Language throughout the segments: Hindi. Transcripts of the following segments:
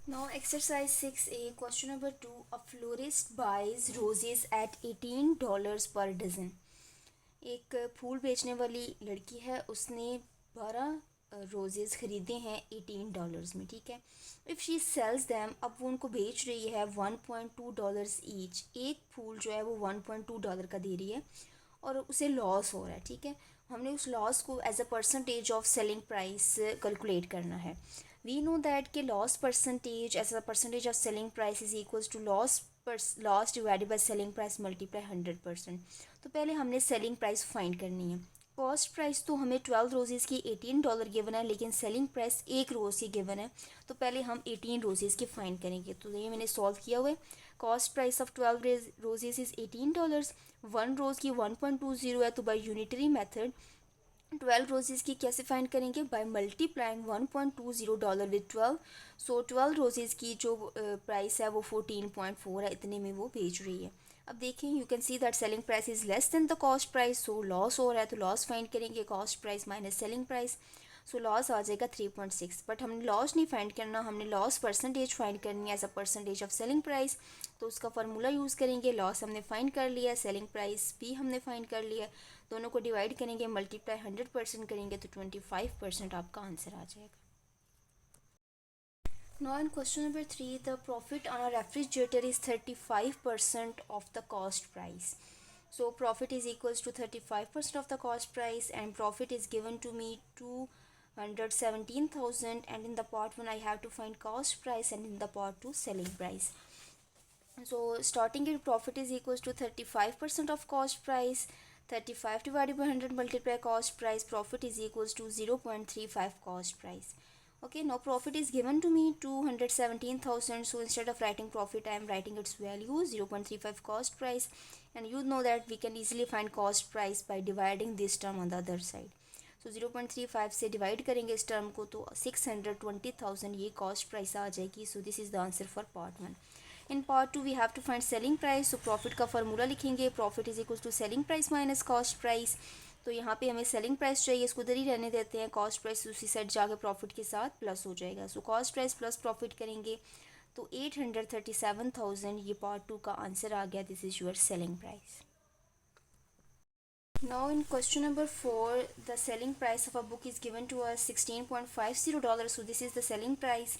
Now exercise 6a question number 2. A florist buys roses at $18 per dozen. एक फूल बेचने वाली लड़की है, उसने 12 रोजेज़ ख़रीदे हैं $18 में, ठीक है। इफ़ शी सेल्स दैम, अब वो उनको बेच रही है $1.2 ईच, एक फूल जो है वो $1.2 का दे रही है और उसे लॉस हो रहा है, ठीक है। हमने उस लॉस को as a percentage of selling price calculate करना है। वी नो दैट कि loss percentage as a percentage of selling price is equals to loss divided by selling price multiply 100%। तो पहले हमने सेलिंग प्राइस फाइंड करनी है। कॉस्ट प्राइस तो हमें 12 रोजेज़ की $18 गिवन है, लेकिन सेलिंग प्राइस एक रोज़ की गिवन है, तो पहले हम 18 रोजेज़ की फाइंड करेंगे। तो ये मैंने सॉल्व किया हुआ है। Cost price of 12 roses is $18। One rose की 1.20 है, तो बाई यूनिटरी मेथड 12 रोजेज़ की कैसे फाइंड करेंगे? By multiplying $1.20 with 12। So 12 roses की जो प्राइस है वो 14.4 है, इतने में वो बेच रही है। अब देखें, you can see that selling price is less than the cost price, so loss हो रहा है, तो लॉस फाइंड करेंगे, cost price minus selling price. So loss आ जाएगा 3.6। बट हमने लॉस नहीं फाइंड करना, हमने लॉस परसेंटेज फाइंड करनी है as a percentage of selling price. तो उसका फार्मूला यूज़ करेंगे। लॉस हमने फाइंड कर लिया, सेलिंग प्राइस भी हमने फाइंड कर लिया, दोनों को डिवाइड करेंगे, मल्टीप्लाई 100% करेंगे, तो 25% आपका आंसर आ जाएगा। Now in question number 3, the profit on a refrigerator is 35% of the cost price. So profit is equals to 35% of the cost price, and profit is given to me 217,000, and in the part 1 I have to find cost price, and in the part 2 selling price. So starting at profit is equals to 35% of cost price. 35 divided by 100 multiply cost price. Profit is equals to 0.35 cost price. Okay, now profit is given to me 217,000. So instead of writing profit, I am writing its value 0.35 cost price. And you know that we can easily find cost price by dividing this term on the other side. So 0.35 से डिवाइड करेंगे इस टर्म को, तो 620,000 ये कॉस्ट प्राइस आ जाएगी. So this is the answer for part 1. In part 2 we have to find selling price. So profit का फार्मूला लिखेंगे, profit is equal to selling price minus cost price. तो यहाँ पे हमें सेलिंग प्राइस चाहिए, इसको इधर ही रहने देते हैं. कॉस्ट प्राइस उसी साइड जाके प्रॉफिट के साथ प्लस हो जाएगा. So cost price plus profit करेंगे तो 837,000 ये पार्ट 2 का आंसर आ गया. This is your selling price. Now in question number 4, the selling price of a book is given to us $16.50. So this is the selling price,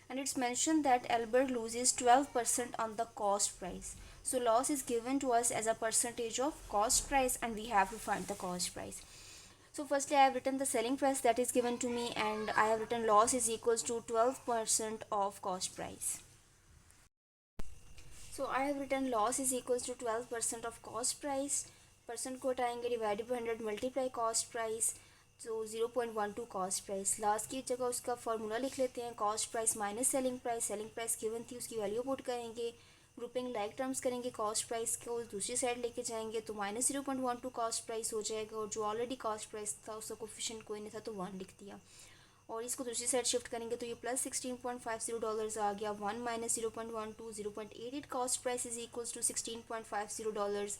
and it's mentioned that Albert loses 12% on the cost price. So loss is given to us as a percentage of cost price, and we have to find the cost price. So firstly I have written the selling price that is given to me, and I have written loss is equals to 12% of cost price. So I have written loss is equals to 12% of cost price. Percent को हटाएंगे, divided by 100 multiply cost price, तो 0.12 कॉस्ट प्राइस. लास्ट की जगह उसका फार्मूला लिख लेते हैं, cost price minus selling price. Selling price given थी, उसकी वैल्यू पुट करेंगे, ग्रुपिंग लाइक टर्म्स करेंगे, कॉस्ट प्राइस को दूसरी साइड लेके जाएंगे, तो माइनस 0.12 कॉस्ट प्राइस हो जाएगा. और जो ऑलरेडी कॉस्ट प्राइस था उसका कोफिशिएंट कोई नहीं था, तो 1 लिख दिया. और इसको दूसरी साइड शिफ्ट करेंगे तो ये प्लस $16.50 आ गया. 1 minus 0.12 0.88 cost price is equals to $16.50.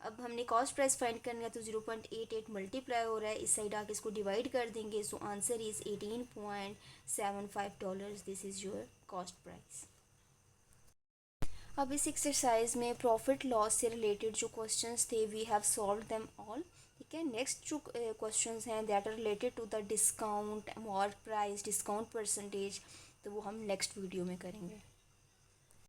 अब हमने कॉस्ट प्राइस फाइंड करना है, तो 0.88 मल्टीप्लाई हो रहा है, इस साइड आके इसको डिवाइड कर देंगे. So answer is $18.75. This is your cost price. अब इस एक्सरसाइज में प्रॉफिट लॉस से रिलेटेड जो क्वेश्चंस थे we have solve them all. ठीक है, नेक्स्ट जो क्वेश्चंस हैं that are related to the discount और प्राइस, डिस्काउंट परसेंटेज, तो वो हम नेक्स्ट वीडियो में करेंगे.